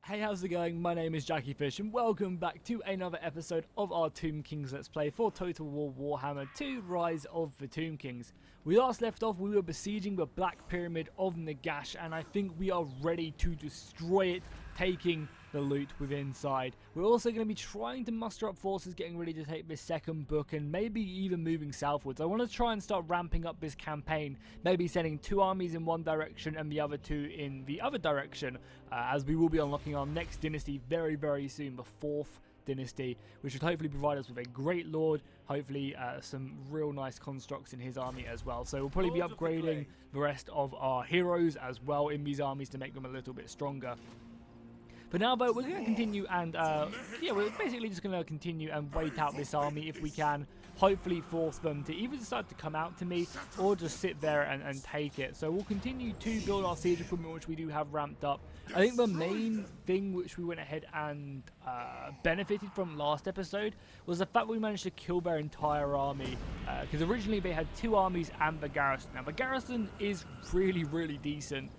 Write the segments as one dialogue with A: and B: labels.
A: Hey, how's it going? My name is jackiefishhh and welcome back to another episode of our Tomb Kings Let's Play for Total War Warhammer 2 Rise of the Tomb Kings. We last left off, we were besieging the Black Pyramid of Nagash, and I think we are ready to destroy it, taking the loot within inside. We're also going to be trying to muster up forces, getting ready to take this second book and maybe even moving southwards. I want to try and start ramping up this campaign, maybe sending 2 armies in one direction and the other 2 in the other direction, as we will be unlocking our next dynasty very, very soon, the 4th dynasty, which should hopefully provide us with a great lord, hopefully some real nice constructs in his army as well. So we'll probably be upgrading the rest of our heroes as well in these armies to make them a little bit stronger. But now, though, we're going to continue and, yeah, we're basically just going to continue and wait out this army if we can. Hopefully force them to either decide to come out to me or just sit there and take it. So we'll continue to build our siege equipment, which we do have ramped up. I think the main thing which we went ahead and benefited from last episode was the fact we managed to kill their entire army. Because originally they had 2 armies and the garrison. Now, the garrison is really, really decent,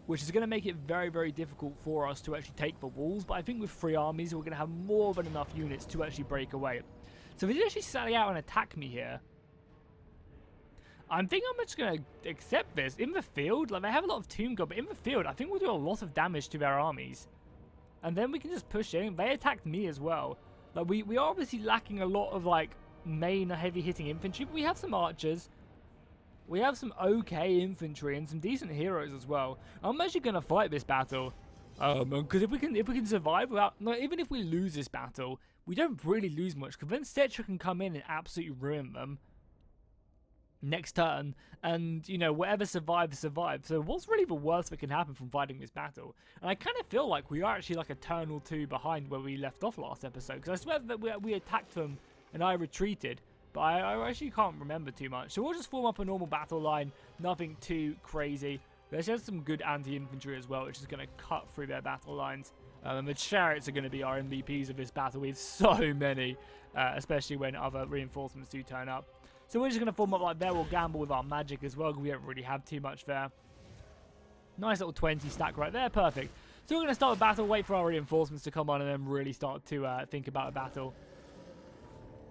A: which is going to make it very, very difficult for us to actually take the walls. But I think with 3 armies, we're going to have more than enough units to actually break away. So if they actually sally out and attack me here, I think I'm just going to accept this. In the field, like, they have a lot of tomb guard, but in the field, I think we'll do a lot of damage to their armies. And then we can just push in. They attacked me as well. Like, we are obviously lacking a lot of, like, main heavy-hitting infantry, but we have some archers. We have some okay infantry and some decent heroes as well. I'm actually going to fight this battle. Because if we can survive without... No, even if we lose this battle, we don't really lose much. Because then Cetra can come in and absolutely ruin them next turn. And, you know, whatever survives, survives. So what's really the worst that can happen from fighting this battle? And I kind of feel like we are actually like a turn or 2 behind where we left off last episode. Because I swear that we attacked them and I retreated. But I actually can't remember too much. So we'll just form up a normal battle line. Nothing too crazy. There's just some good anti-infantry as well, which is going to cut through their battle lines. And the chariots are going to be our MVPs of this battle. We have so many, especially when other reinforcements do turn up. So we're just going to form up like there. We'll gamble with our magic as well, because we don't really have too much there. Nice little 20 stack right there. Perfect. So we're going to start the battle, wait for our reinforcements to come on, and then really start to think about a battle.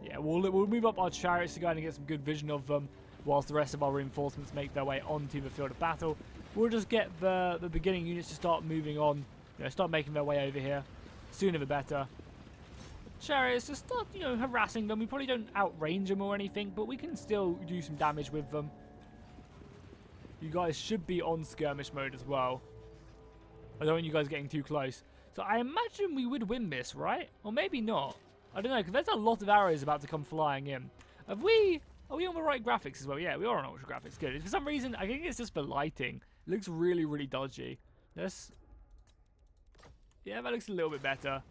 A: Yeah, we'll move up our chariots to go and get some good vision of them, whilst the rest of our reinforcements make their way onto the field of battle. We'll just get the beginning units to start moving on, you know, start making their way over here. Sooner the better. Chariots just start, you know, harassing them. We probably don't outrange them or anything, but we can still do some damage with them. You guys should be on skirmish mode as well. I don't want you guys getting too close. So I imagine we would win this, right? Or maybe not. I don't know, because there's a lot of arrows about to come flying in. Are we on the right graphics as well? Yeah, we are on ultra graphics. Good. For some reason, I think it's just the lighting. It looks really, really dodgy. Yeah, that looks a little bit better.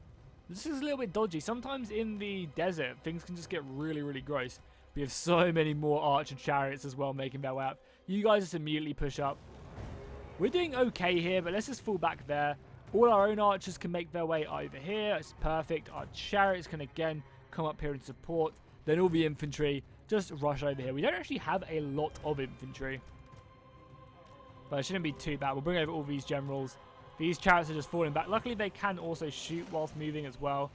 A: This is a little bit dodgy. Sometimes in the desert, things can just get really, really gross. We have so many more archer chariots as well making their way up. You guys just immediately push up. We're doing okay here, but let's just fall back there. All our own archers can make their way over here. It's perfect. Our chariots can again come up here and support. Then all the infantry just rush over here. We don't actually have a lot of infantry, but it shouldn't be too bad. We'll bring over all these generals. These chariots are just falling back. Luckily, they can also shoot whilst moving as well.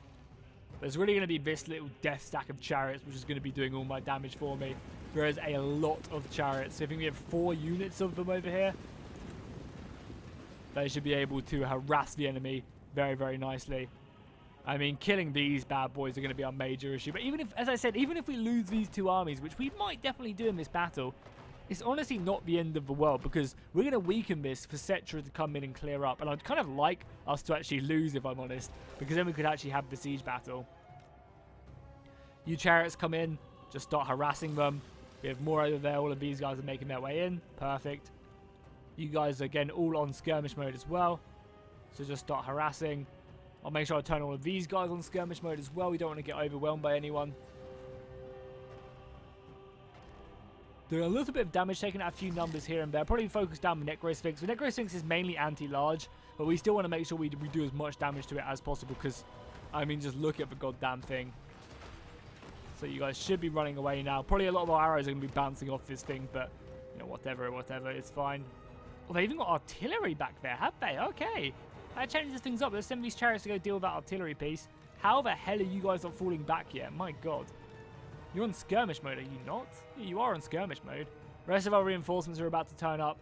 A: There's really going to be this little death stack of chariots, which is going to be doing all my damage for me. There is a lot of chariots. So I think we have 4 units of them over here. They should be able to harass the enemy very, very nicely. I mean, killing these bad boys are going to be our major issue. But even if, as I said, even if we lose these 2 armies, which we might definitely do in this battle, it's honestly not the end of the world, because we're going to weaken this for Cetra to come in and clear up. And I'd kind of like us to actually lose, if I'm honest, because then we could actually have the siege battle. You chariots come in, just start harassing them. We have more over there. All of these guys are making their way in. Perfect. You guys are, again, all on skirmish mode as well. So just start harassing. I'll make sure I turn all of these guys on skirmish mode as well. We don't want to get overwhelmed by anyone. Doing a little bit of damage, taking out a few numbers here and there. Probably focus down the Necrosphinx. The Necrosphinx is mainly anti-large, but we still want to make sure we do as much damage to it as possible, because, I mean, just look at the goddamn thing. So you guys should be running away now. Probably a lot of our arrows are going to be bouncing off this thing, but, you know, whatever, it's fine. Oh, they even got artillery back there, have they? Okay. That changes things up. Let's send these chariots to go deal with that artillery piece. How the hell are you guys not falling back yet? My god. You're on skirmish mode, are you not? Yeah, you are on skirmish mode. The rest of our reinforcements are about to turn up.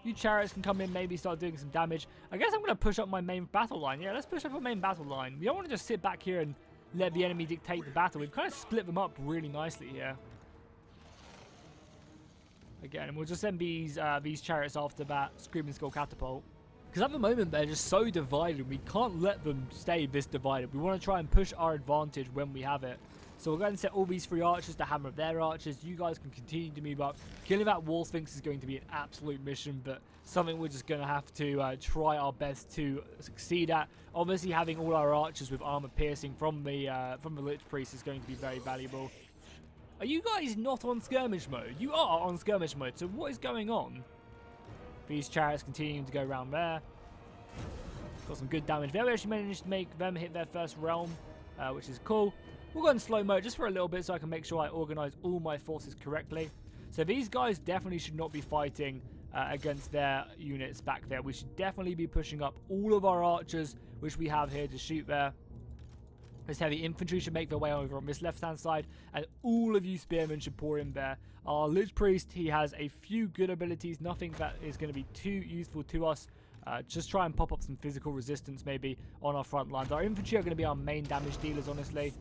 A: You chariots can come in, maybe start doing some damage. I guess I'm going to push up my main battle line. Yeah, let's push up our main battle line. We don't want to just sit back here and let the enemy dictate the battle. We've kind of split them up really nicely here. Again, and we'll just send these chariots after that Screaming Skull Catapult. Because at the moment, they're just so divided. We can't let them stay this divided. We want to try and push our advantage when we have it. So we're going to set all these 3 archers to hammer their archers. You guys can continue to move up. Killing that wall sphinx is going to be an absolute mission, but something we're just going to have to try our best to succeed at. Obviously, having all our archers with armor piercing from the Lich Priest is going to be very valuable. Are you guys not on skirmish mode? You are on skirmish mode, so what is going on? These chariots continuing to go around there. Got some good damage there. We actually managed to make them hit their first realm, which is cool. We'll go in slow mode just for a little bit so I can make sure I organize all my forces correctly. So these guys definitely should not be fighting against their units back there. We should definitely be pushing up all of our archers, which we have here to shoot there. This heavy infantry should make their way over on this left-hand side, and all of you spearmen should pour in there. Our Lich Priest, he has a few good abilities, nothing that is going to be too useful to us. Just try and pop up some physical resistance maybe on our front lines. Our infantry are going to be our main damage dealers, honestly.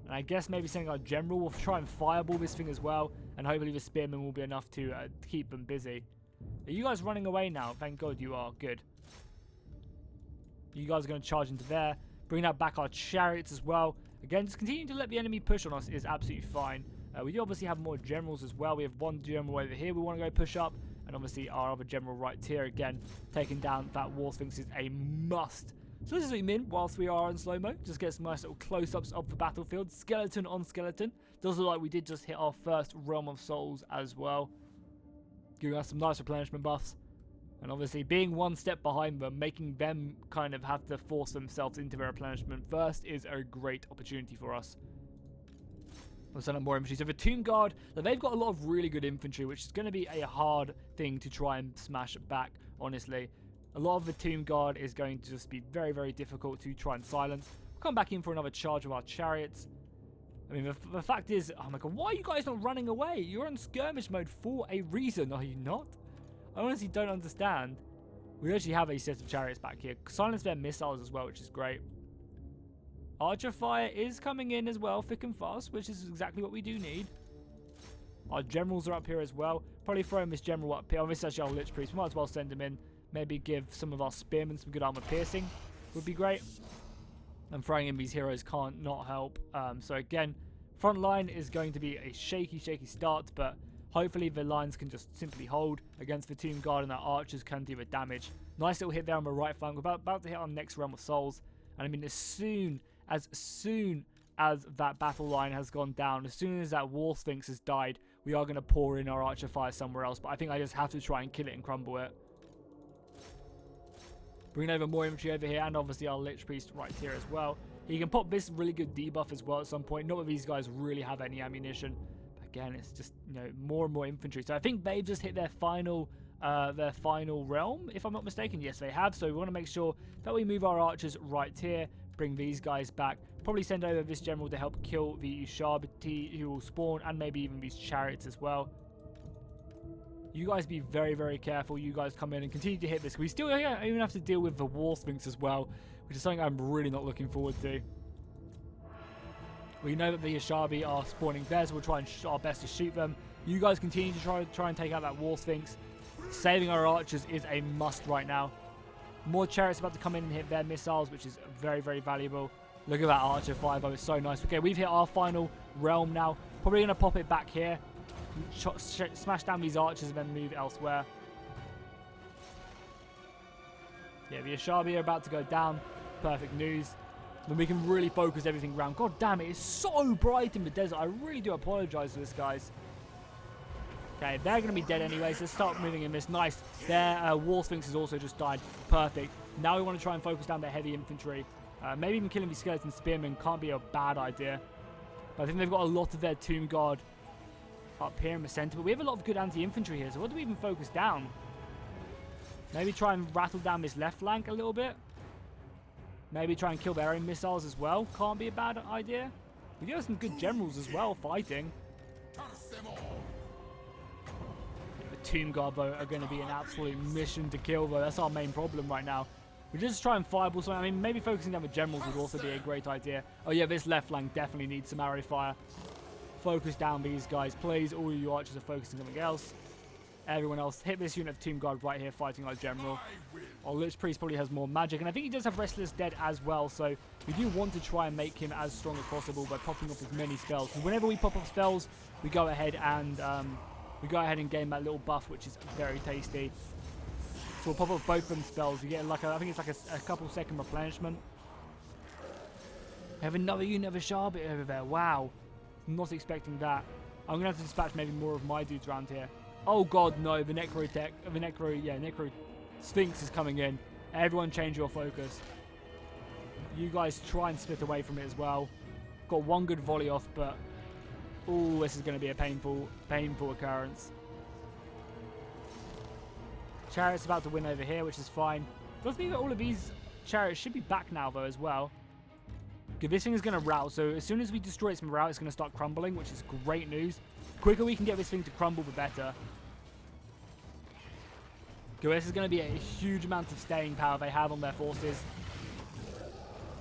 A: And I guess maybe sending our general will try and fireball this thing as well, and hopefully the spearmen will be enough to keep them busy. Are you guys running away now? Thank God you are. Good. You guys are going to charge into there. Bring out back our chariots as well. Again, just continuing to let the enemy push on us is absolutely fine. We do obviously have more generals as well. We have one general over here we want to go push up. And obviously our other general right here, again, taking down that War Sphinx is a must. So let's zoom in whilst we are in slow-mo. Just get some nice little close-ups of the battlefield. Skeleton on skeleton. Does look like we did just hit our first Realm of Souls as well. Giving us some nice replenishment buffs. And obviously being one step behind them, making them kind of have to force themselves into their replenishment first is a great opportunity for us. We'll send up more infantry. So the Tomb Guard, they've got a lot of really good infantry, which is going to be a hard thing to try and smash back, honestly. A lot of the Tomb Guard is going to just be very, very difficult to try and silence. We'll come back in for another charge of our chariots. I mean, the fact is, oh my god, why are you guys not running away? You're on skirmish mode for a reason, are you not? I honestly don't understand. We actually have a set of chariots back here. Silence their missiles as well, which is great. Archer fire is coming in as well, thick and fast, which is exactly what we do need. Our generals are up here as well. Probably throwing this general up here. Oh, this is actually our Lich Priest. We might as well send him in. Maybe give some of our spearmen some good armor piercing. Would be great. And throwing in these heroes can't not help. So again, front line is going to be a shaky start, but hopefully the lines can just simply hold against the Tomb Guard and our archers can do the damage. Nice little hit there on the right flank. We're about to hit our next Realm of Souls. And I mean, as soon as that battle line has gone down, as soon as that War Sphinx has died, we are going to pour in our archer fire somewhere else. But I think I just have to try and kill it and crumble it. Bringing over more infantry over here, and obviously our Lich Priest right here as well. He can pop this really good debuff as well at some point. Not that these guys really have any ammunition. But again, it's just, you know, more and more infantry. So I think they've just hit their final realm, if I'm not mistaken. Yes, they have. So we want to make sure that we move our archers right here. Bring these guys back. Probably send over this general to help kill the Ushabti who will spawn, and maybe even these chariots as well. You guys be very, very careful. You guys come in and continue to hit this. We still even have to deal with the War Sphinx as well, which is something I'm really not looking forward to. We know that the Ushabti are spawning there, so we'll try and our best to shoot them. You guys continue to try and take out that War Sphinx. Saving our archers is a must right now. More chariots about to come in and hit their missiles, which is very, very valuable. Look at that archer fire, though. It's so nice. Okay, we've hit our final realm now. Probably going to pop it back here. Smash down these archers and then move elsewhere. Yeah, the Ushabti are about to go down. Perfect news. Then we can really focus everything around. God damn it, it's so bright in the desert. I really do apologize for this, guys. Okay, they're going to be dead anyway, so let's start moving in this. Nice. Their War Sphinx has also just died. Perfect. Now we want to try and focus down their heavy infantry. Maybe even killing these skeleton spearmen can't be a bad idea. But I think they've got a lot of their Tomb Guard up here in the center. But we have a lot of good anti-infantry here, so what do we even focus down? Maybe try and rattle down this left flank a little bit. Maybe try and kill their own missiles as well. Can't be a bad idea. We do have some good generals as well fighting. The Tomb Guard, though, are going to be an absolute mission to kill, though. That's our main problem right now. We just try and fireball something. I mean, maybe focusing down the generals would also be a great idea. Oh, yeah, this left flank definitely needs some arrow fire. Focus down these guys, please. All you archers are focusing on something else. Everyone else, hit this unit of Tomb Guard right here fighting our general. Our Lich Priest probably has more magic, and I think he does have Restless Dead as well, so we do want to try and make him as strong as possible by popping off as many spells. Because whenever we pop off spells, we go ahead and gain that little buff, which is very tasty. So we'll pop off both of them spells. You get like I think it's like a couple second replenishment. I have another unit of a Sharbit over there. Wow, not expecting that. I'm gonna have to dispatch maybe more of my dudes around here. Oh god, no, the Necro Sphinx is coming in. Everyone change your focus. You guys try and split away from it as well. Got one good volley off, but ooh, this is going to be a painful occurrence. Chariot's about to win over here, which is fine. Does mean that all of these chariots should be back now, though, as well. Okay, this thing is going to rout, so as soon as we destroy its morale, it's going to start crumbling, which is great news. The quicker we can get this thing to crumble, the better. Okay, this is going to be a huge amount of staying power they have on their forces.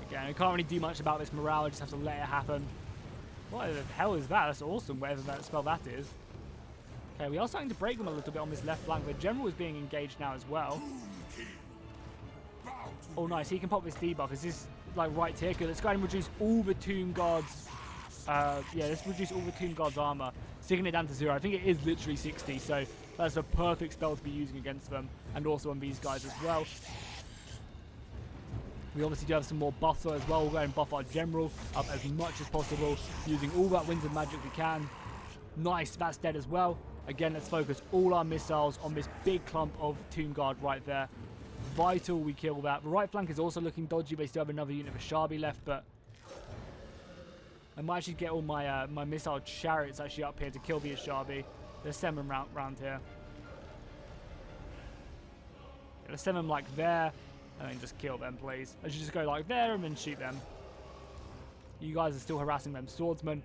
A: Again, I can't really do much about this morale, I just have to let it happen. What the hell is that? That's awesome, whatever that spell that is. Okay, we are starting to break them a little bit on this left flank. The general is being engaged now as well. Oh, nice. He can pop this debuff. Is this like right here? Good. Let's go ahead and reduce all the Tomb Guards. Yeah, let's reduce all the Tomb Guards armor, sticking it down to 0. I think it is literally 60, so that's a perfect spell to be using against them, and also on these guys as well. We obviously do have some more buffs though as well. We'll go and buff our general up as much as possible, using all that winds of magic we can. Nice, that's dead as well. Again, let's focus all our missiles on this big clump of Tomb Guard right there. Vital we kill that. The right flank is also looking dodgy. They still have another unit of Sharbi left, but I might actually get all my my missile chariots actually up here to kill the Sharbi. Let's send them round here. Yeah, let's send them like there, and then just kill them, please. I should just go like there and then shoot them. You guys are still harassing them swordsmen.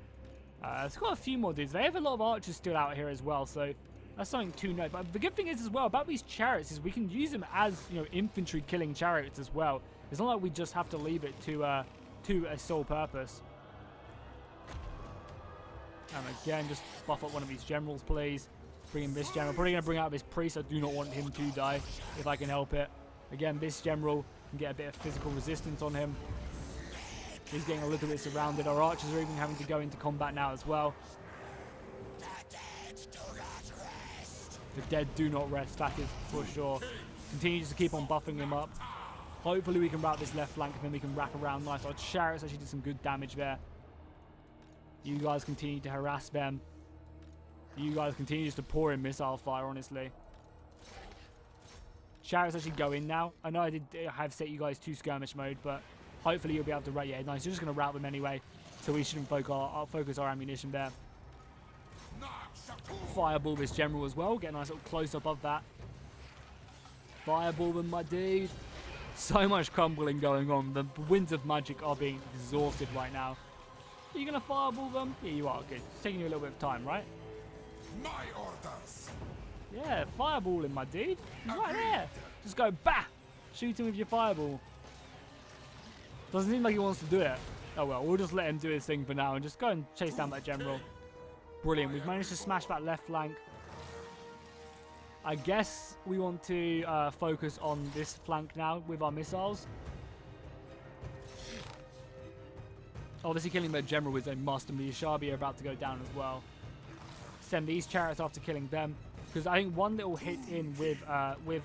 A: It's got a few more dudes. They have a lot of archers still out here as well, so that's something to note. But the good thing is as well about these chariots is we can use them as, you know, infantry killing chariots as well. It's not like we just have to leave it to a sole purpose. And again, just buff up one of these generals, please. Bring in this general. Probably going to bring out this priest. I do not want him to die if I can help it. Again, this general can get a bit of physical resistance on him. He's getting a little bit surrounded. Our archers are even having to go into combat now as well. The dead do not rest, that is for sure. Continue to keep on buffing them up. Hopefully we can route this left flank and then we can wrap around nice. Our chariots actually did some good damage there. You guys continue to harass them. You guys continue just to pour in missile fire, honestly. Chariots actually go in now. I know I have set you guys to skirmish mode, but hopefully you'll be able to route. Yeah, nice. You're just going to route them anyway, so we shouldn't focus our ammunition there. Fireball this general as well. Get a nice little close-up of that. Fireball them, my dude. So much crumbling going on. The winds of magic are being exhausted right now. Are you going to fireball them? Yeah, you are. Good. It's taking you a little bit of time, right?
B: My orders.
A: Yeah, fireball him, my dude. He's right there. Just go, bah! Shoot him with your fireball. Doesn't seem like he wants to do it. Oh well, we'll just let him do his thing for now and just go and chase down that general. Brilliant. We've managed to smash that left flank. I guess we want to focus on this flank now with our missiles. Obviously, killing their general is a must, and the Ishabi are about to go down as well. Send these chariots after killing them, because I think one little hit in with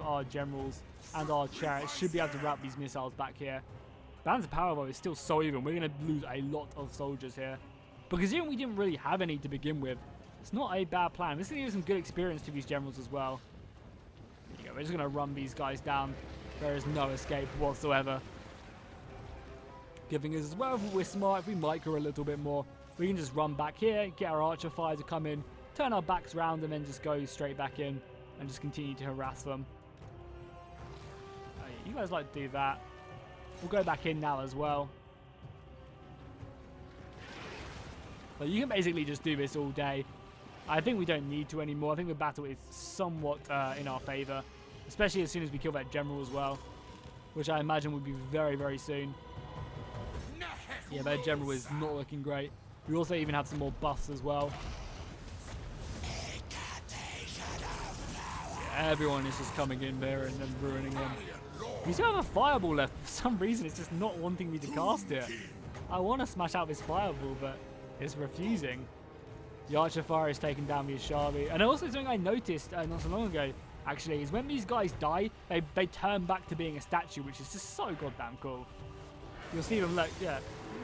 A: our generals and our chariots should be able to route these missiles back here. Balance of power, though, is still so even. We're going to lose a lot of soldiers here. But considering we didn't really have any to begin with, it's not a bad plan. This is going to give some good experience to these generals as well. There you go. We're just going to run these guys down. There is no escape whatsoever. Giving us as well, if we're smart, if we micro a little bit more, we can just run back here, get our archer fire to come in, turn our backs round and then just go straight back in and just continue to harass them. You guys like to do that. We'll go back in now as well. But you can basically just do this all day. I think we don't need to anymore. I think the battle is somewhat in our favour. Especially as soon as we kill that general as well. Which I imagine will be very, very soon. Yeah, that general is not looking great. We also even have some more buffs as well. Yeah, everyone is just coming in there and then ruining them. We still have a fireball left. For some reason, it's just not wanting me to cast it. I want to smash out this fireball, but it's refusing. The Archer Fire is taking down the Ishabi. And also something I noticed not so long ago, actually, is when these guys die, they turn back to being a statue, which is just so goddamn cool. You'll see them, look, yeah.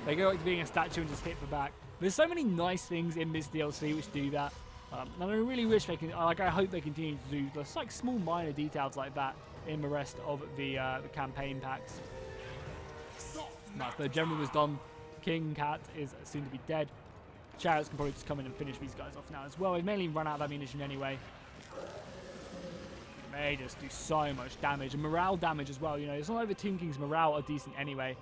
A: They go back to being a statue and just hit the back. There's so many nice things in this DLC which do that. And I really wish they can, like, I hope they continue to do just like small minor details like that in the rest of the campaign packs. Nice, the general was done. King Cat is soon to be dead. Chariots can probably just come in and finish these guys off now as well. They've mainly run out of ammunition anyway. They just do so much damage. And morale damage as well, you know. It's not like the Tomb King's morale are decent anyway.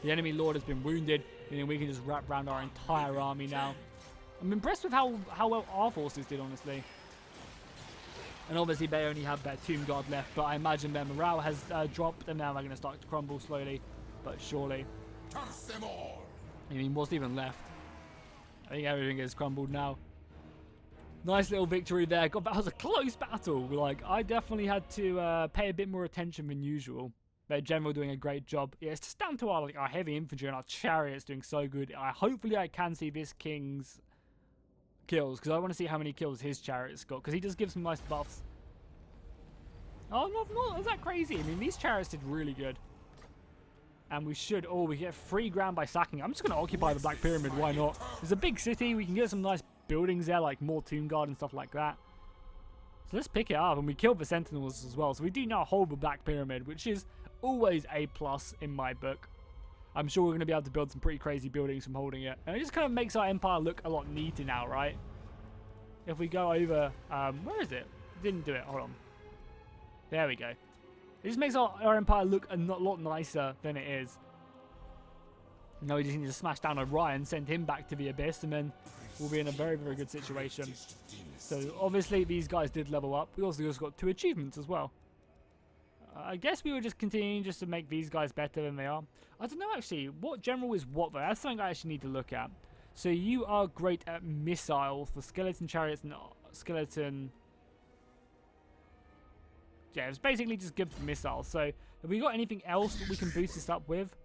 A: The enemy lord has been wounded, meaning we can just wrap around our entire army now. I'm impressed with how well our forces did, honestly. And obviously they only have their Tomb Guard left, but I imagine their morale has dropped, and now they're going to start to crumble slowly, but surely. I mean, what's even left? I think everything has crumbled now. Nice little victory there. God, that was a close battle. Like, I definitely had to pay a bit more attention than usual. Their general doing a great job. Yeah, it's just down to our heavy infantry and our chariots doing so good. Hopefully I can see this king's kills, because I want to see how many kills his chariots got, because he does give some nice buffs. Oh, not is that crazy? I mean, these chariots did really good. And we should, we get free ground by sacking. I'm just going to occupy the Black Pyramid, why not? It's a big city, we can get some nice buildings there, like more Tomb Guard and stuff like that. So let's pick it up, and we killed the Sentinels as well. So we do now hold the Black Pyramid, which is always a plus in my book. I'm sure we're going to be able to build some pretty crazy buildings from holding it. And it just kind of makes our empire look a lot neater now, right? If we go over, where is it? Didn't do it, hold on. There we go. It just makes our empire look a lot nicer than it is. Now we just need to smash down Orion, send him back to the Abyss, and then we'll be in a very, very good situation. So obviously these guys did level up. We also just got 2 achievements as well. I guess we were just continuing just to make these guys better than they are. I don't know actually, what general is what though? That's something I actually need to look at. So you are great at missiles for skeleton chariots and skeleton... Yeah, it's basically just good for missiles. So have we got anything else that we can boost this up with?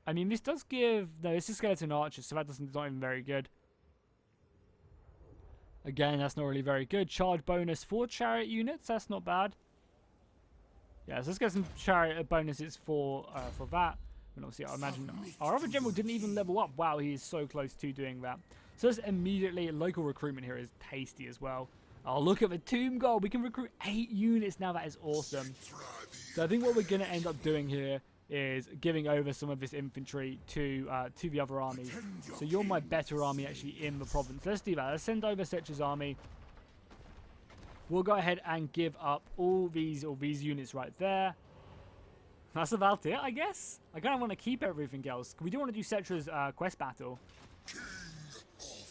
A: I mean, this does give... No, this is skeleton archers, so that's not even very good. Again, that's not really very good. Charge bonus for chariot units, that's not bad. Yeah, so let's get some chariot bonuses for that. And obviously, I imagine our other general didn't even level up. Wow, he is so close to doing that. So let's immediately... Local recruitment here is tasty as well. Oh, look at the Tomb Guard. We can recruit 8 units now. That is awesome. So I think what we're going to end up doing here is giving over some of this infantry to the other armies. So you're my better army actually in the province. Let's do that. Let's send over Setra's army. We'll go ahead and give up all these units right there. That's about it, I guess. I kind of want to keep everything else. We do want to do Setra's quest battle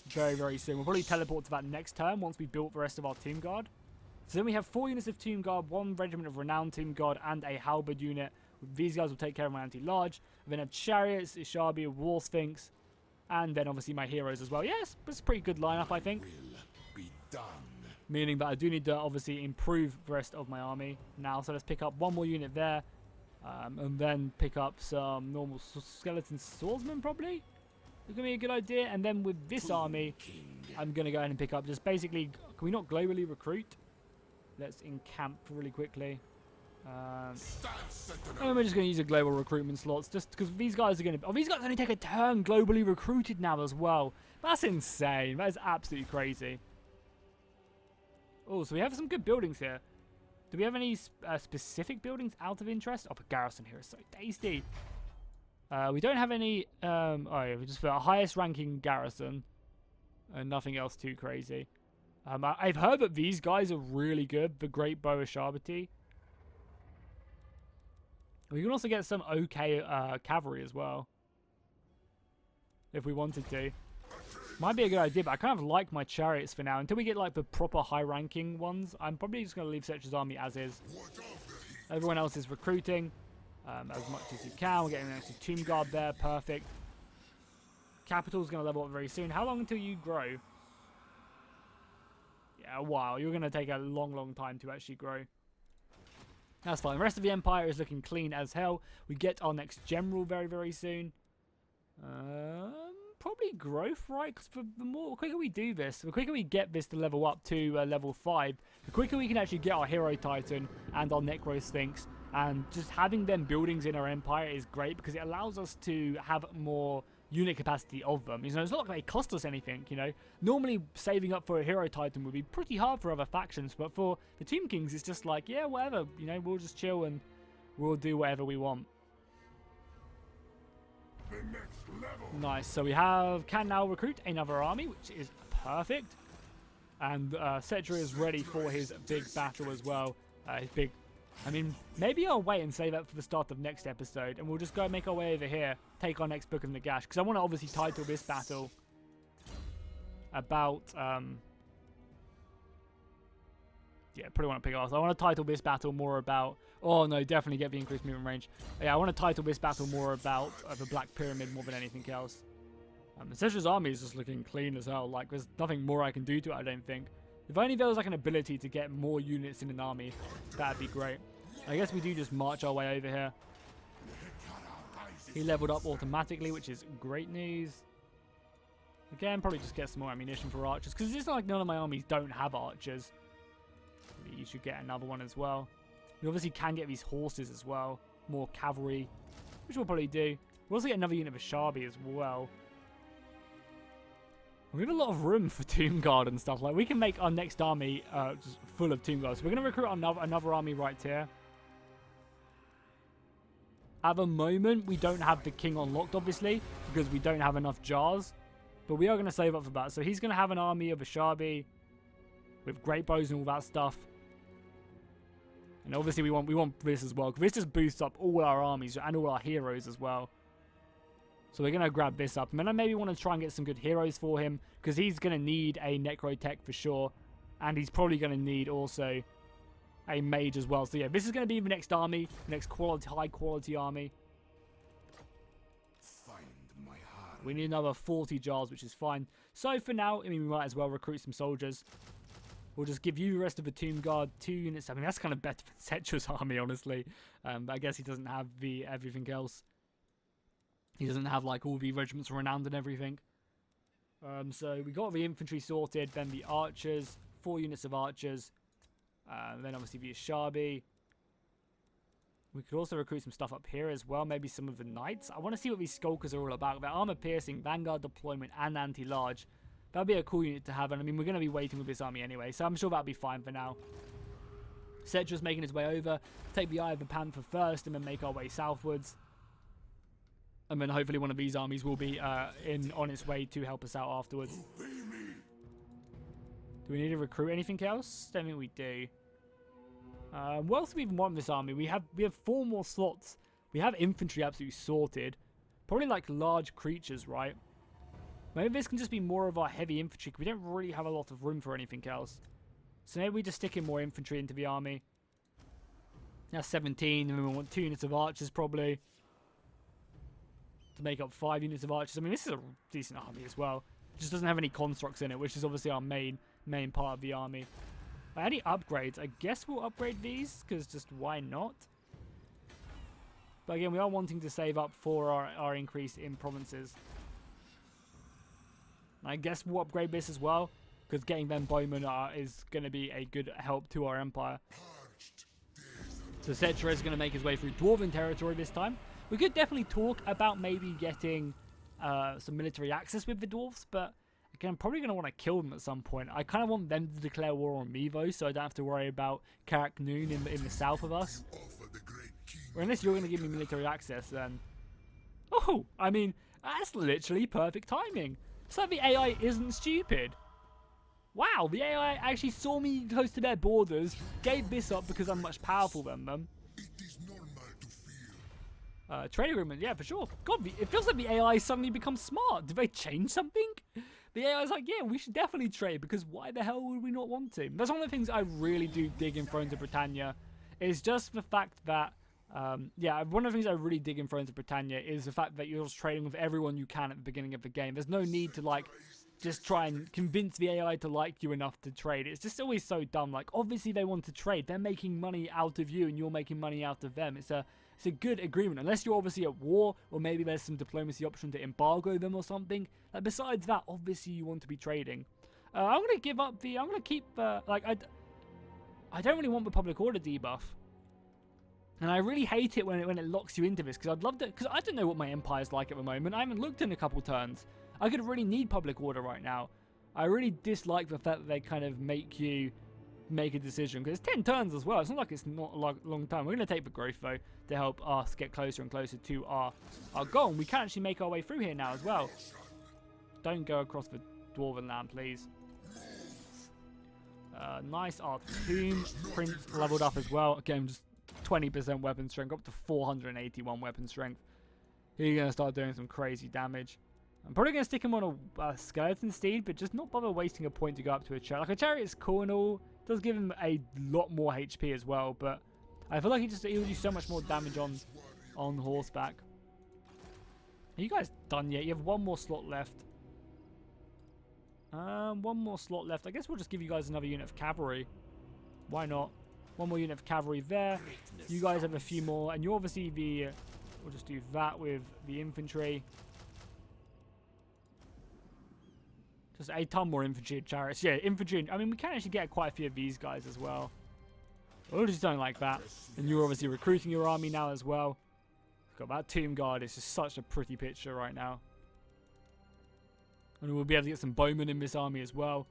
A: very, very soon. We'll probably teleport to that next turn once we built the rest of our Tomb Guard. So then we have 4 units of Tomb Guard, 1 regiment of Renowned Tomb Guard, and a Halberd unit. These guys will take care of my anti-large. Then have Chariots, Ishabi, War Sphinx, and then obviously my heroes as well. Yes, it's a pretty good lineup, I think. Meaning that I do need to obviously improve the rest of my army now. So let's pick up 1 more unit there. And then pick up some normal skeleton swordsmen probably. It's going to be a good idea. And then with this army, I'm going to go ahead and pick up just basically... Can we not globally recruit? Let's encamp really quickly. And we're just going to use a global recruitment slots just because these guys are going to... Oh, these guys only take a turn globally recruited now as well. That's insane. That is absolutely crazy. Oh, so we have some good buildings here. Do we have any specific buildings out of interest? Oh, the garrison here is so tasty. We don't have any... oh, yeah, we just for our highest ranking garrison. And nothing else too crazy. I've heard that these guys are really good. The Great Bow of Sharbati. We can also get some okay cavalry as well. If we wanted to. Might be a good idea, but I kind of like my chariots for now. Until we get like the proper high-ranking ones, I'm probably just going to leave Setcher's army as is. Everyone else is recruiting as much as you can. We're getting an extra Tomb Guard there. Perfect. Capital's going to level up very soon. How long until you grow? Yeah, a while. You're going to take a long, long time to actually grow. That's fine. The rest of the Empire is looking clean as hell. We get our next general very, very soon. Probably growth, right? Because the quicker we do this, the quicker we get this to level up to level 5, the quicker we can actually get our Hero Titan and our Necro Sphinx. And just having them buildings in our Empire is great because it allows us to have more unit capacity of them. You know, it's not like they cost us anything, you know. Normally, saving up for a Hero Titan would be pretty hard for other factions, but for the Tomb Kings, it's just like, yeah, whatever, you know, we'll just chill and we'll do whatever we want. Nice, so we can now recruit another army, which is perfect. And Setcher is ready for his big battle as well. I mean, maybe I'll wait and save that for the start of next episode, and we'll just go make our way over here, take our next Book of Nagash, because I want to obviously title this battle about, yeah, probably want to pick it off. I want to title this battle more about, oh no, definitely get the increased movement range. Yeah, I want to title this battle more about the Black Pyramid more than anything else. Setcher's army is just looking clean as hell, like there's nothing more I can do to it, I don't think. If only there was like an ability to get more units in an army, that'd be great. I guess we do just march our way over here. He leveled up automatically, which is great news. Again, probably just get some more ammunition for archers, because it's not like none of my armies don't have archers. Maybe you should get another one as well. We obviously can get these horses as well. More cavalry, which we'll probably do. We'll also get another unit of Sharbi as well. We have a lot of room for Tomb Guard and stuff. Like, we can make our next army just full of Tomb Guards. So we're going to recruit another army right here. At the moment, we don't have the king unlocked, obviously, because we don't have enough jars. But we are going to save up for that. So he's going to have an army of Ashabi with great bows and all that stuff. And obviously, we want this as well, because this just boosts up all our armies and all our heroes as well. So we're going to grab this up. And then I maybe want to try and get some good heroes for him, because he's going to need a Necrotech for sure. And he's probably going to need also a mage as well. So yeah, this is going to be the next army, the next high quality army. We need another 40 jars, which is fine. So for now, I mean, we might as well recruit some soldiers. We'll just give you the rest of the Tomb Guard, 2 units. I mean, that's kind of better than Setcher's army, honestly. But I guess he doesn't have the everything else. He doesn't have like all the regiments renowned and everything. So we got the infantry sorted, then the archers, 4 units of archers, then obviously the Ashabi. We could also recruit some stuff up here as well, maybe some of the knights. I want to see what these skulkers are all about. They're armor piercing, vanguard deployment, and anti-large. That'd be a cool unit to have, and I mean, we're going to be waiting with this army anyway, so I'm sure that'll be fine for now. Setcher's making his way over, take the Eye of the Panther first, and then make our way southwards. And then hopefully one of these armies will be on its way to help us out afterwards. Do we need to recruit anything else? Don't think we do. What else do we even want in this army? We have 4 more slots. We have infantry absolutely sorted. Probably like large creatures, right? Maybe this can just be more of our heavy infantry, because we don't really have a lot of room for anything else. So maybe we just stick in more infantry into the army. That's 17, and then we want 2 units of archers probably. To make up 5 units of archers. I mean, this is a decent army as well. It just doesn't have any constructs in it, which is obviously our main part of the army. Any upgrades? I guess we'll upgrade these, because just why not? But again, we are wanting to save up for our increase in provinces. I guess we'll upgrade this as well, because getting them bowmen is going to be a good help to our empire. So Setcher is going to make his way through Dwarven territory this time. We could definitely talk about maybe getting some military access with the dwarves, but again, I'm probably going to want to kill them at some point. I kind of want them to declare war on me, though, so I don't have to worry about Karak Noon in the south of us. Or unless you're going to give me military access, then... Oh, I mean, that's literally perfect timing. It's like the AI isn't stupid. Wow, the AI actually saw me close to their borders, gave this up because I'm much powerful than them.
B: It is normal to fear.
A: Trade agreement, yeah, for sure. God, it feels like the AI suddenly becomes smart. Did they change something? The AI's like, yeah, we should definitely trade, because why the hell would we not want to? That's one of the things I really do dig in Thrones of Britannia, is just the fact that, yeah, one of the things I really dig in Thrones of Britannia is the fact that you're just trading with everyone you can at the beginning of the game. There's no need to, like, just try and convince the AI to like you enough to trade. It's just always so dumb. Like, obviously they want to trade. They're making money out of you and you're making money out of them. It's a good agreement. Unless you're obviously at war, or maybe there's some diplomacy option to embargo them or something. Like, besides that, obviously you want to be trading. I'm going to give up the... I'm going to keep... like, I don't really want the public order debuff. And I really hate it when it locks you into this, because I'd love to... Because I don't know what my empire's like at the moment. I haven't looked in a couple turns. I could really need public order right now. I really dislike the fact that they kind of make you make a decision, because it's 10 turns as well. It's not like it's not a long time. We're going to take the growth, though, to help us get closer and closer to our goal. And we can actually make our way through here now as well. Don't go across the dwarven land, please. Nice. Our tomb prince leveled up as well. Again, just 20% weapon strength, up to 481 weapon strength. He's going to start doing some crazy damage. I'm probably going to stick him on a skeleton steed, but just not bother wasting a point to go up to a chariot. Like, a chariot is cool and all. Does give him a lot more HP as well, but I feel like he'll do so much more damage on horseback. Are you guys done yet? You have one more slot left. One more slot left. I guess we'll just give you guys another unit of cavalry. Why not? One more unit of cavalry there. You guys have a few more, and you obviously we'll just do that with the infantry. Just a ton more infantry and chariots. Yeah, infantry. I mean, we can actually get quite a few of these guys as well. We'll just don't like that. And you're obviously recruiting your army now as well. Got that tomb guard. It's just such a pretty picture right now. And we'll be able to get some bowmen in this army as well.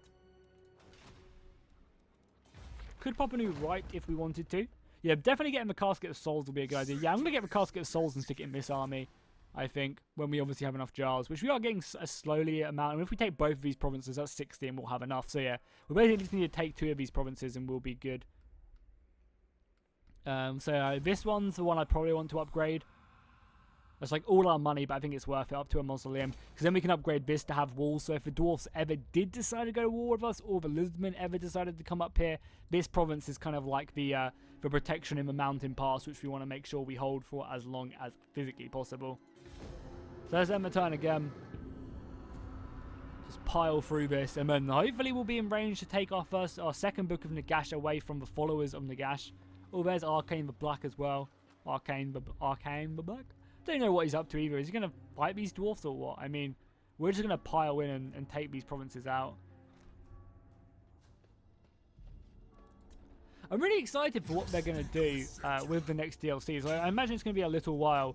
A: Could pop a new right if we wanted to. Yeah, definitely getting the Casket of Souls will be a good idea. Yeah, I'm going to get the Casket of Souls and stick it in this army, I think, when we obviously have enough jars, which we are getting a slowly amount. And if we take both of these provinces, that's 60 and we'll have enough. So yeah, we basically just need to take 2 of these provinces and we'll be good. This one's the one I probably want to upgrade. That's like all our money, but I think it's worth it up to a mausoleum, because then we can upgrade this to have walls. So if the dwarfs ever did decide to go to war with us, or the Lisbon ever decided to come up here, this province is kind of like the protection in the mountain pass, which we want to make sure we hold for as long as physically possible. So let's end the turn again. Just pile through this, and then hopefully we'll be in range to take our second book of Nagash away from the followers of Nagash. Oh, there's Arcane the Black as well. Arcane the Black. Don't know what he's up to either. Is he going to fight these dwarfs or what? I mean, we're just going to pile in and take these provinces out. I'm really excited for what they're going to do with the next DLC. So I imagine it's going to be a little while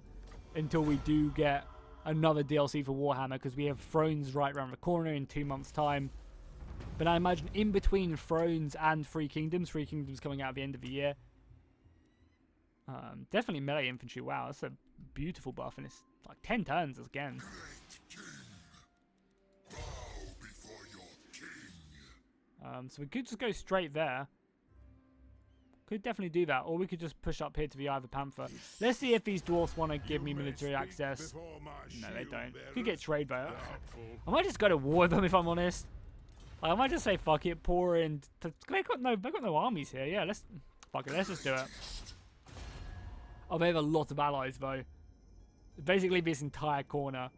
A: until we do get another DLC for Warhammer, because we have Thrones right around the corner in 2 months' time. But I imagine in between Thrones and Three Kingdoms coming out at the end of the year. Definitely melee infantry. Wow, that's a beautiful buff, and it's like 10 turns again. So we could just go straight there. Could definitely do that, or we could just push up here to the Eye of the Panther. Let's see if these dwarfs want to give me military access. No, they don't. Could get trade though. I might just go to war with them if I'm honest. I might just say fuck it, pour in. They've got no armies here. Yeah, let's just do it. Oh, they have a lot of allies though. Basically this entire corner.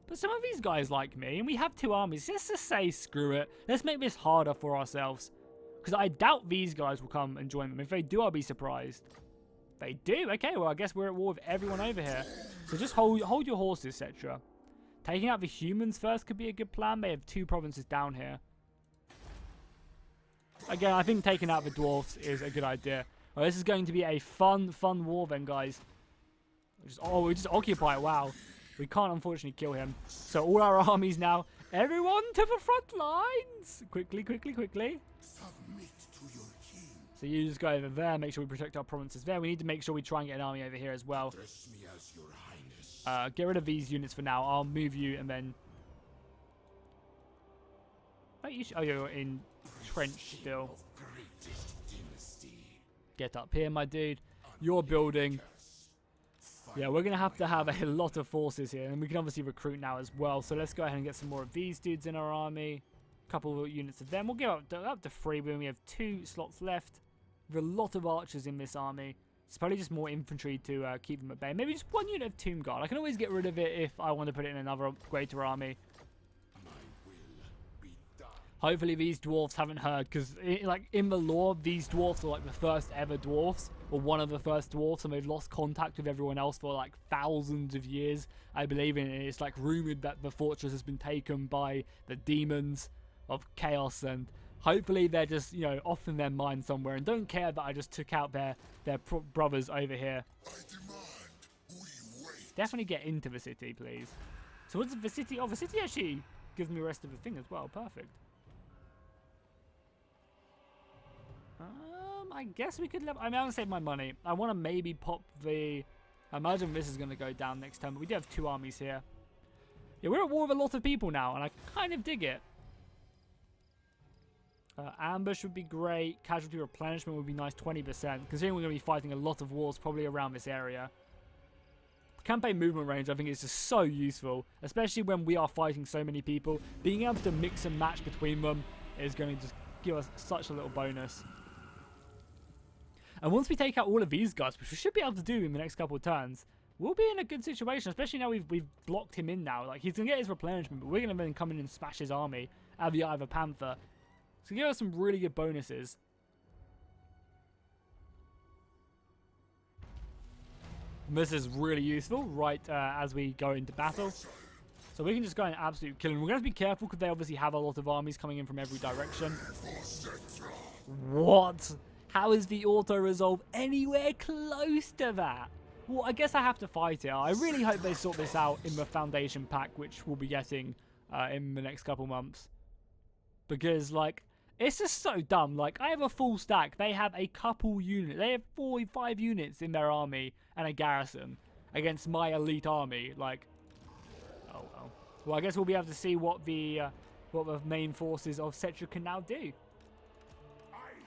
A: But some of these guys like me, and we have 2 armies. Let's just say screw it. Let's make this harder for ourselves. Because I doubt these guys will come and join them. If they do, I'll be surprised. They do? Okay, well I guess we're at war with everyone over here. So just hold your horses, etc. Taking out the humans first could be a good plan. They have 2 provinces down here. Again, I think taking out the dwarfs is a good idea. Well, this is going to be a fun war then, guys. We just occupy it. Wow. We can't, unfortunately, kill him. So all our armies now. Everyone to the front lines. Quickly.
B: Submit to your king.
A: So you just go over there. Make sure we protect our provinces there. We need to make sure we try and get an army over here as well.
B: Dress me as your highness.
A: Get rid of these units for now. I'll move you and then Oh, oh, you're in trench still. Get up here, my dude. You're building. Yeah, we're going to have a lot of forces here. And we can obviously recruit now as well. So let's go ahead and get some more of these dudes in our army. A couple of units of them. We'll go up to 3 when we have 2 slots left. We have a lot of archers in this army. It's probably just more infantry to keep them at bay. Maybe just 1 unit of Tomb Guard. I can always get rid of it if I want to put it in another greater army. Hopefully these dwarves haven't heard, because like in the lore, these dwarves are like the first ever dwarves, or one of the first dwarves, and they've lost contact with everyone else for like thousands of years, I believe. And it's like rumored that the fortress has been taken by the demons of chaos, and hopefully they're just, you know, off in their mind somewhere and don't care that I just took out their brothers over here. Definitely get into the city, please. So what's the city? Oh, the city actually gives me the rest of the thing as well. Perfect. I guess we could level. I mean, I'm gonna save my money. I want to maybe pop the. I imagine this is gonna go down next turn, but we do have 2 armies here. Yeah, we're at war with a lot of people now, and I kind of dig it. Ambush would be great. Casualty replenishment would be nice, 20%. Considering we're gonna be fighting a lot of wars probably around this area. Campaign movement range, I think, is just so useful, especially when we are fighting so many people. Being able to mix and match between them is going to just give us such a little bonus. And once we take out all of these guys, which we should be able to do in the next couple of turns, we'll be in a good situation, especially now we've blocked him in now. Like, he's going to get his replenishment, but we're going to then come in and smash his army out of the Eye of a Panther. So give us some really good bonuses. And this is really useful right as we go into battle. So we can just go and absolutely kill him. We're going to have to be careful because they obviously have a lot of armies coming in from every direction. What? How is the auto-resolve anywhere close to that? Well, I guess I have to fight it. I really hope they sort this out in the Foundation pack, which we'll be getting in the next couple months. Because, like, it's just so dumb. Like, I have a full stack. They have a couple units. They have 4 or 5 units in their army and a garrison against my elite army. Like, oh well. Well, I guess we'll be able to see what the main forces of Cetra can now do.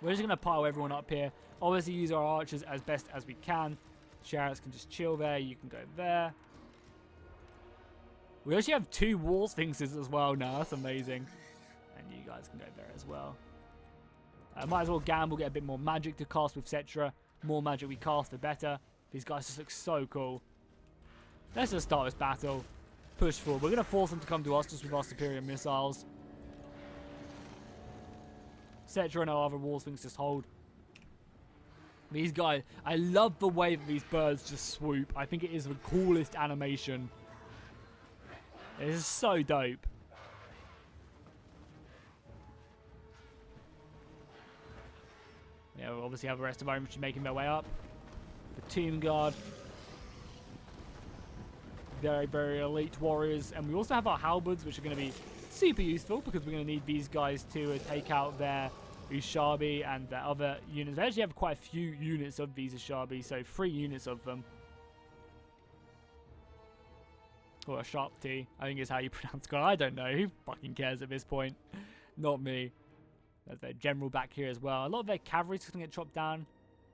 A: We're just going to pile everyone up here. Obviously, use our archers as best as we can. Chariots can just chill there. You can go there. We actually have 2 wall sphinxes as well now. That's amazing. And you guys can go there as well. Might as well gamble, get a bit more magic to cast with Cetra. More magic we cast, the better. These guys just look so cool. Let's just start this battle. Push forward. We're going to force them to come to us just with our superior missiles. Cetra and our other wall sphinx just hold. These guys, I love the way that these birds just swoop. I think it is the coolest animation. It is so dope. Yeah, we obviously have the rest of our infantry making their way up. The Tomb Guard. Very, very elite warriors. And we also have our halberds, which are going to be super useful because we're going to need these guys to take out their Ushabi and their other units. They actually have quite a few units of these Ushabi, so 3 units of them. Or a sharp T, I think is how you pronounce it. I don't know. Who fucking cares at this point? Not me. There's their general back here as well. A lot of their cavalry's going to get chopped down.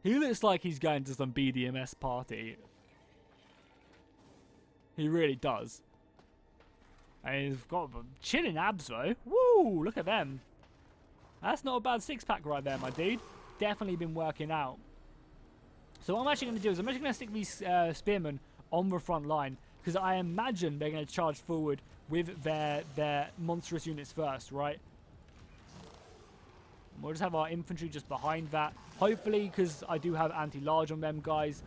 A: He looks like he's going to some BDMS party. He really does. And he's got chilling abs though. Woo! Look at them. That's not a bad 6-pack right there, my dude. Definitely been working out. So what I'm actually going to do is I'm actually going to stick these spearmen on the front line. Because I imagine they're going to charge forward with their monstrous units first, right? And we'll just have our infantry just behind that. Hopefully, because I do have anti-large on them guys,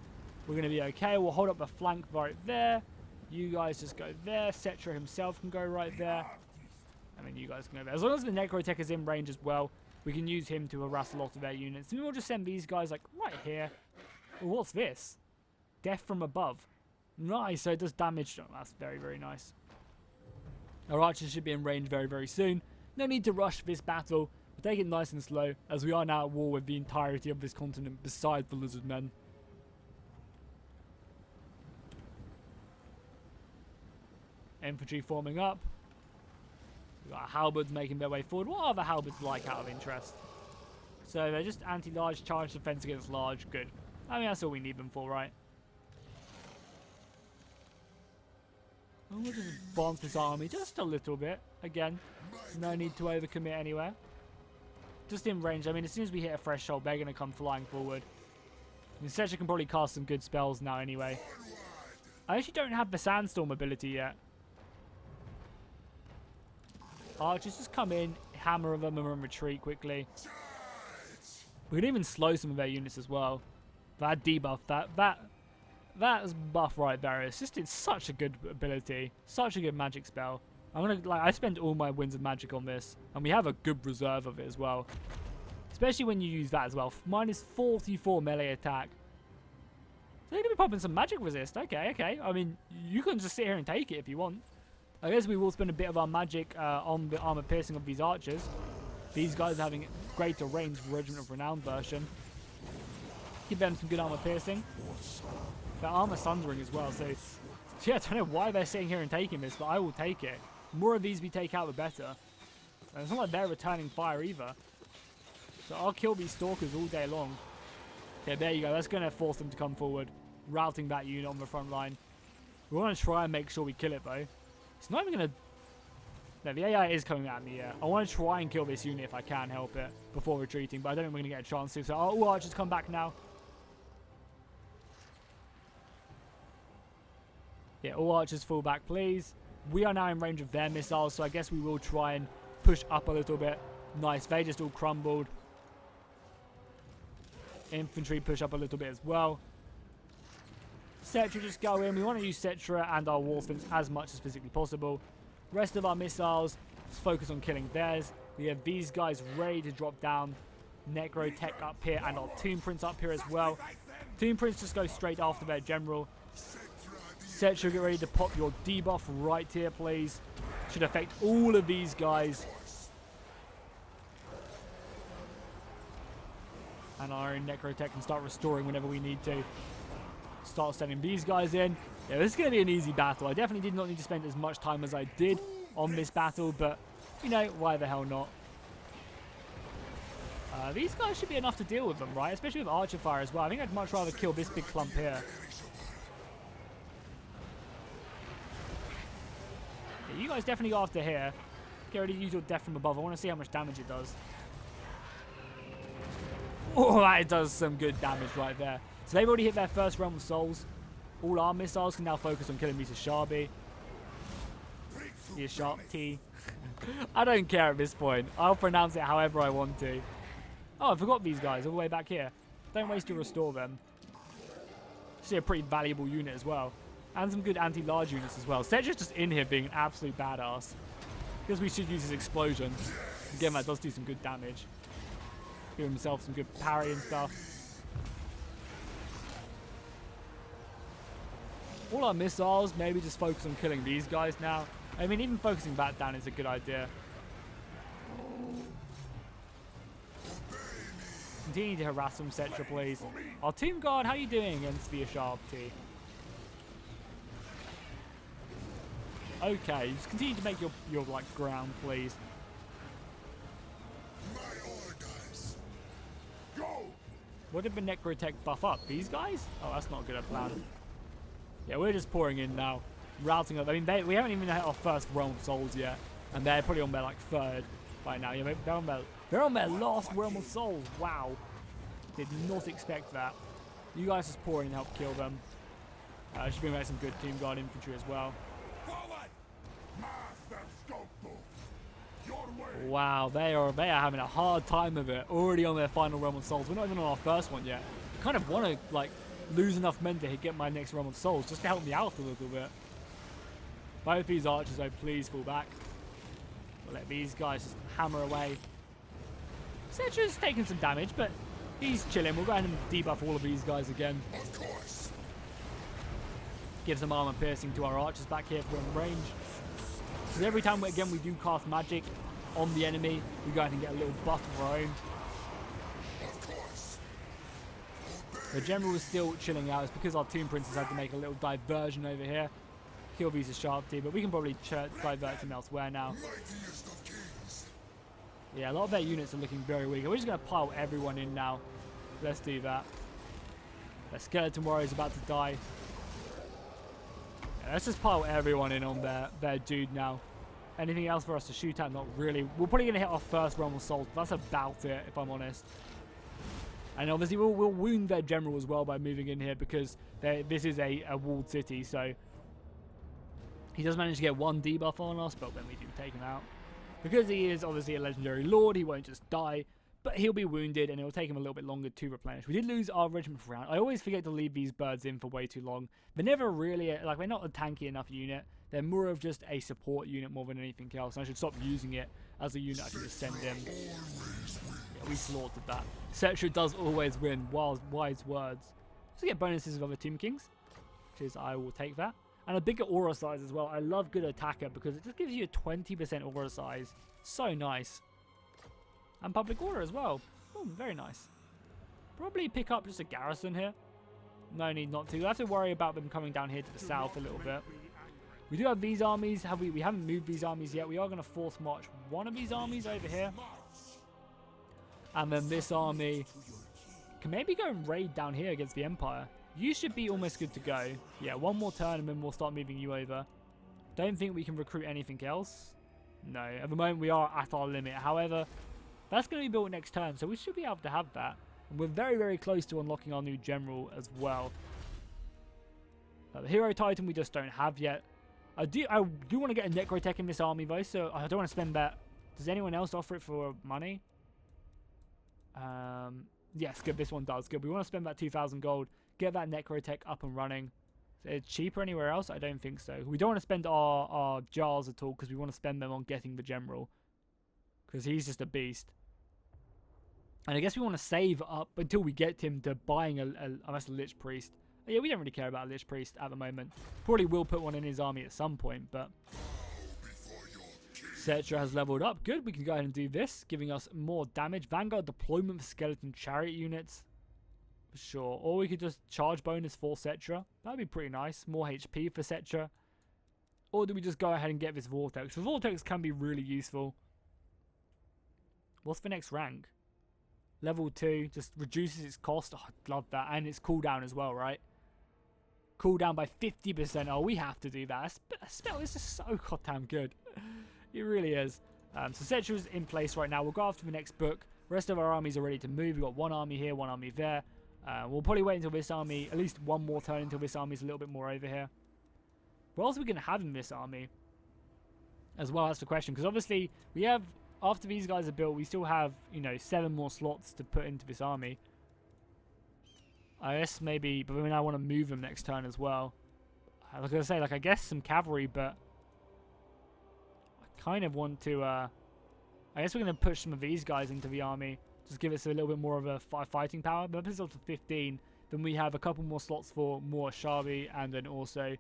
A: we're going to be okay. We'll hold up the flank right there. You guys just go there. Cetra himself can go right there. And then you guys can go there. As long as the Necrotech is in range as well, we can use him to harass a lot of their units. And we'll just send these guys like right here. Well, what's this? Death from above. Nice, so it does damage. Oh, that's very, very nice. Our archers should be in range very, very soon. No need to rush this battle. We'll take it nice and slow, as we are now at war with the entirety of this continent besides the lizard men. Infantry forming up. We've got halberds making their way forward. What are the halberds like out of interest? So they're just anti-large, charge defense against large. Good. I mean, that's all we need them for, right? We'll just advance this army just a little bit. Again, no need to overcommit anywhere. Just in range. I mean, as soon as we hit a threshold, they're going to come flying forward. I mean, Setcher can probably cast some good spells now anyway. I actually don't have the Sandstorm ability yet. Archers just come in, hammer them, and then retreat quickly. We can even slow some of their units as well. That debuff, that's buff right there. It's such a good ability, such a good magic spell. I spend all my winds of magic on this, and we have a good reserve of it as well. Especially when you use that as well. Minus 44 melee attack. So you're gonna be popping some magic resist. Okay. I mean, you can just sit here and take it if you want. I guess we will spend a bit of our magic on the armor piercing of these archers. These guys are having greater range for Regiment of Renown version. Give them some good armor piercing. Their armor sundering as well, so yeah, I don't know why they're sitting here and taking this, but I will take it. The more of these we take out, the better. And it's not like they're returning fire either. So I'll kill these stalkers all day long. Okay, there you go. That's going to force them to come forward, routing that unit on the front line. We want to try and make sure we kill it, though. It's not even going to... No, the AI is coming at me, yeah. I want to try and kill this unit if I can help it before retreating, but I don't think we're going to get a chance to. So all archers come back now. Yeah, all archers fall back, please. We are now in range of their missiles, so I guess we will try and push up a little bit. Nice, they just all crumbled. Infantry push up a little bit as well. Cetra just go in. We want to use Cetra and our Warfins as much as physically possible. Rest of our missiles, let's focus on killing theirs. We have these guys ready to drop down. Necrotech up here and our Tomb Prince up here as well. Tomb Prince just goes straight after their general. Cetra, get ready to pop your debuff right here, please. Should affect all of these guys. And our own Necrotech can start restoring whenever we need to. Start sending these guys in. Yeah, this is going to be an easy battle. I definitely did not need to spend as much time as I did on this battle, but, you know, why the hell not? These guys should be enough to deal with them, right? Especially with Archer Fire as well. I think I'd much rather kill this big clump here. Yeah, you guys definitely go after here. Get ready to use your death from above. I want to see how much damage it does. Oh, that does some good damage right there. So they've already hit their first Realm of Souls. All our missiles can now focus on killing these Ashabi. The Ashab T. I don't care at this point. I'll pronounce it however I want to. Oh, I forgot these guys all the way back here. Don't waste to restore them. Actually a pretty valuable unit as well. And some good anti-large units as well. Cetra's just in here being an absolute badass. Because we should use his explosion. Again, that does do some good damage. Give himself some good parry and stuff. All our missiles, maybe just focus on killing these guys now. I mean, even focusing that down is a good idea. Continue to harass them, Cetra, please. Our Tomb Guard, how are you doing against the Ashab T? Okay, just continue to make your like ground, please. What did the Necrotech buff up? These guys? Oh, that's not good a plan. Yeah, we're just pouring in now. Routing up. I mean, we haven't even hit our first Realm of Souls yet. And they're probably on their, like, third by now. Yeah, they're on their last Realm of Souls. Wow. Did not expect that. You guys just pour in and help kill them. Should bring back some good Tomb Guard infantry as well. Wow, they are having a hard time of it. Already on their final Realm of Souls. We're not even on our first one yet. I kind of want to, like, lose enough men to get my next Realm of Souls just to help me out a little bit. Both these archers, though, please fall back. We'll let these guys just hammer away. Cetra's taking some damage, but he's chilling. We'll go ahead and debuff all of these guys again.
B: Of course.
A: Give some armor piercing to our archers back here if we're in range. Because every time, we do cast magic on the enemy, we go ahead and get a little buff of our own.
B: Of course.
A: The general is still chilling out. It's because our Tomb Princes had to make a little diversion over here. Kill these Ashabi, but we can probably divert him elsewhere now. Yeah, a lot of their units are looking very weak. We're just going to pile everyone in now. Let's do that. The skeleton warrior is about to die. Yeah, let's just pile everyone in on their dude now. Anything else for us to shoot at? Not really. We're probably going to hit our first realm assault. That's about it, if I'm honest. And obviously we'll wound their general as well by moving in here, because this is a walled city, so he does manage to get one debuff on us, but then we do take him out. Because he is obviously a legendary lord, he won't just die, but he'll be wounded, and it will take him a little bit longer to replenish. We did lose our regiment for round. I always forget to leave these birds in for way too long. They're never really, like, they're not a tanky enough unit. They're more of just a support unit more than anything else, and I should stop using it as a unit I should just send in. Yeah, we slaughtered that. Cetra does always win. Wise words. So get bonuses with other Tomb Kings, which is, I will take that. And a bigger aura size as well. I love good attacker because it just gives you a 20% aura size. So nice. And public order as well. Oh, very nice. Probably pick up just a garrison here. No need not to. I have to worry about them coming down here to the south a little bit. We do have these armies. We haven't moved these armies yet. We are going to force march one of these armies over here. And then this army can maybe go and raid down here against the Empire. You should be almost good to go. Yeah, one more turn and then we'll start moving you over. Don't think we can recruit anything else. No, at the moment we are at our limit. However, that's going to be built next turn, so we should be able to have that. And we're very, very close to unlocking our new general as well. The hero titan we just don't have yet. I do want to get a necrotech in this army though, so I don't want to spend that. Does anyone else offer it for money? Yes, good. This one does. Good. We want to spend about 2,000 gold. Get that necrotech up and running. Is it cheaper anywhere else? I don't think so. We don't want to spend our jars at all because we want to spend them on getting the general. Because he's just a beast. And I guess we want to save up until we get him to buying a Lich Priest. Yeah, we don't really care about a Lich Priest at the moment. Probably will put one in his army at some point, but Cetra has leveled up. Good, we can go ahead and do this, giving us more damage. Vanguard deployment for skeleton chariot units. Sure, or we could just charge bonus for Cetra. That'd be pretty nice. More HP for Cetra. Or do we just go ahead and get this Vortex? The Vortex can be really useful. What's the next rank? Level 2, just reduces its cost. Oh, I'd love that. And its cooldown as well, right? Cooldown by 50%. Oh, we have to do that. A spell is just so goddamn good. It really is. So Cetra is in place right now. We'll go after the next book. The rest of our armies are ready to move. We've got one army here, one army there. We'll probably wait until this army, at least one more turn until this army is a little bit more over here. What else are we going to have in this army? As well, that's the question. Because obviously, we have, after these guys are built, we still have, you know, 7 more slots to put into this army. I guess maybe, but then I want to move them next turn as well. Like I say, like I guess some cavalry, but I kind of want to, I guess we're going to push some of these guys into the army. Just give us a little bit more of a fighting power. But if it's up to 15, then we have a couple more slots for more Shabi and then also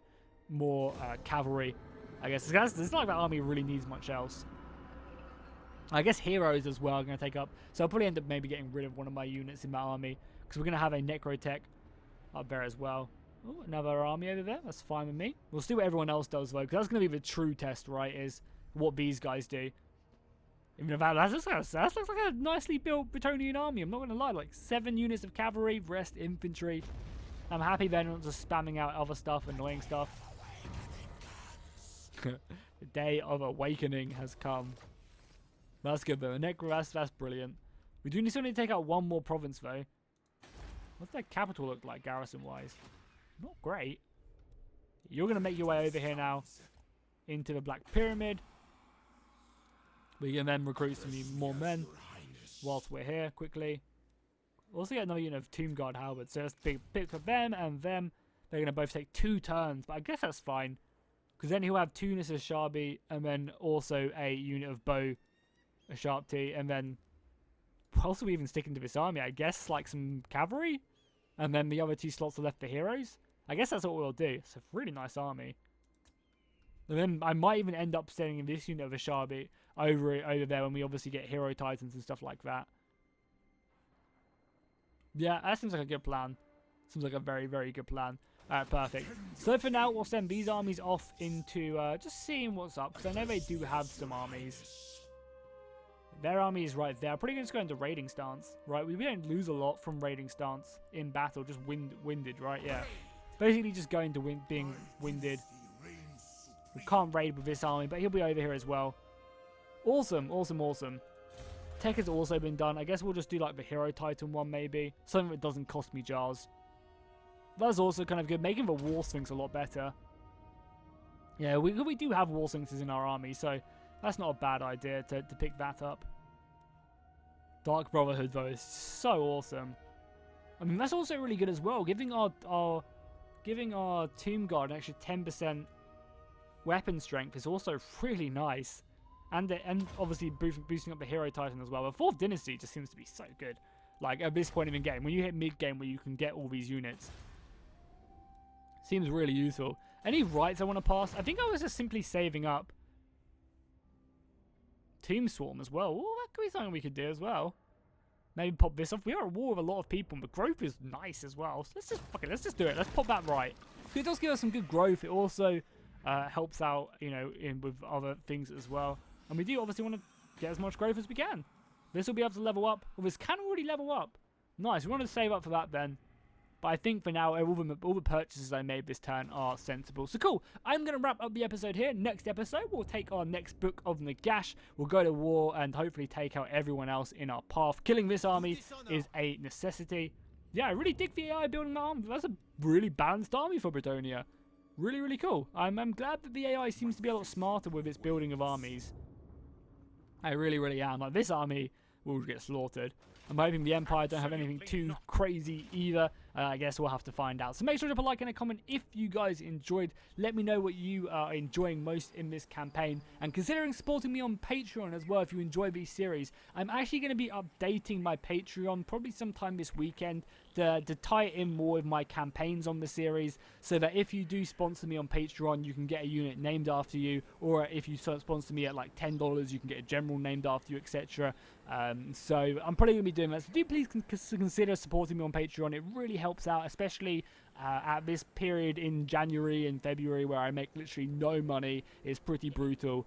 A: more cavalry. I guess it's not like that army really needs much else. I guess heroes as well are going to take up. So I'll probably end up maybe getting rid of one of my units in that army. Because we're going to have a necrotech up there as well. Oh, another army over there. That's fine with me. We'll see what everyone else does though. Because that's going to be the true test, right? Is what these guys do. Even if that looks like a nicely built Bretonian army. I'm not going to lie. Like 7 units of cavalry, rest infantry. I'm happy they're not just spamming out other stuff, annoying stuff. The day of awakening has come. That's good though. That's brilliant. We do still need to take out one more province though. What's their capital look like garrison wise? Not great. You're going to make your way over here now into the Black Pyramid. We can then recruit some more men whilst we're here quickly. We'll also get another unit of Tomb Guard halberds. So let's pick for them and them. They're going to both take 2 turns, but I guess that's fine. Because then he'll have 2 units of Shabi and then also a unit of bow, a sharp T, and then also even sticking to this army, I guess, like some cavalry. And then the other 2 slots are left for heroes. I guess that's what we'll do. It's a really nice army. And then I might even end up sending this unit of a Shabi over there when we obviously get hero titans and stuff like that. Yeah, that seems like a good plan. Seems like a very, very good plan. Alright, perfect. So for now, we'll send these armies off into just seeing what's up. Because I know they do have some armies. Their army is right there. I'm probably going to go into raiding stance, right? We don't lose a lot from raiding stance in battle, just winded, right? Yeah. Basically just going to being winded. We can't raid with this army, but he'll be over here as well. Awesome, awesome, awesome. Tech has also been done. I guess we'll just do like the Hero Titan one maybe. Something that doesn't cost me jars. That's also kind of good. Making the War Sphinx a lot better. Yeah, we do have War Sphinxes in our army, so that's not a bad idea to pick that up. Dark Brotherhood though is so awesome. I mean, that's also really good as well. Giving our Tomb Guard an extra 10% weapon strength is also really nice. And obviously boosting up the Hero Titan as well. The 4th Dynasty just seems to be so good. Like, at this point in the game, when you hit mid-game where you can get all these units. Seems really useful. Any rights I want to pass? I think I was just simply saving up Tomb Swarm as well. Oh, that could be something we could do as well. Maybe pop this off. We are at war with a lot of people, but growth is nice as well. So let's just do it. Let's pop that right. It does give us some good growth. It also helps out, you know, with other things as well. And we do obviously want to get as much growth as we can. This will be able to level up. Well, this can already level up. Nice. We want to save up for that then. But I think for now, all the purchases I made this turn are sensible. So cool. I'm going to wrap up the episode here. Next episode, we'll take our next book of Nagash. We'll go to war and hopefully take out everyone else in our path. Killing this army is a necessity. Yeah, I really dig the AI building the army. That's a really balanced army for Bretonia. Really, really cool. I'm glad that the AI seems to be a lot smarter with its building of armies. I really, really am. Like, this army will get slaughtered. I'm hoping the Empire don't have anything too crazy either. I guess we'll have to find out. So make sure to put a like and a comment if you guys enjoyed. Let me know what you are enjoying most in this campaign. And considering supporting me on Patreon as well if you enjoy these series. I'm actually going to be updating my Patreon probably sometime this weekend to tie it in more with my campaigns on the series. So that if you do sponsor me on Patreon, you can get a unit named after you. Or if you sponsor me at like $10, you can get a general named after you, etc. So I'm probably going to be doing that. So do please consider supporting me on Patreon. It really helps out, especially at this period in January and February where I make literally no money. It's pretty brutal.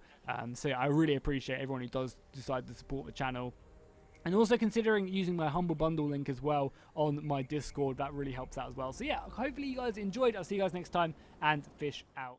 A: So I really appreciate everyone who does decide to support the channel. And also considering using my Humble Bundle link as well on my Discord, that really helps out as well. So yeah, hopefully you guys enjoyed. I'll see you guys next time, and fish out.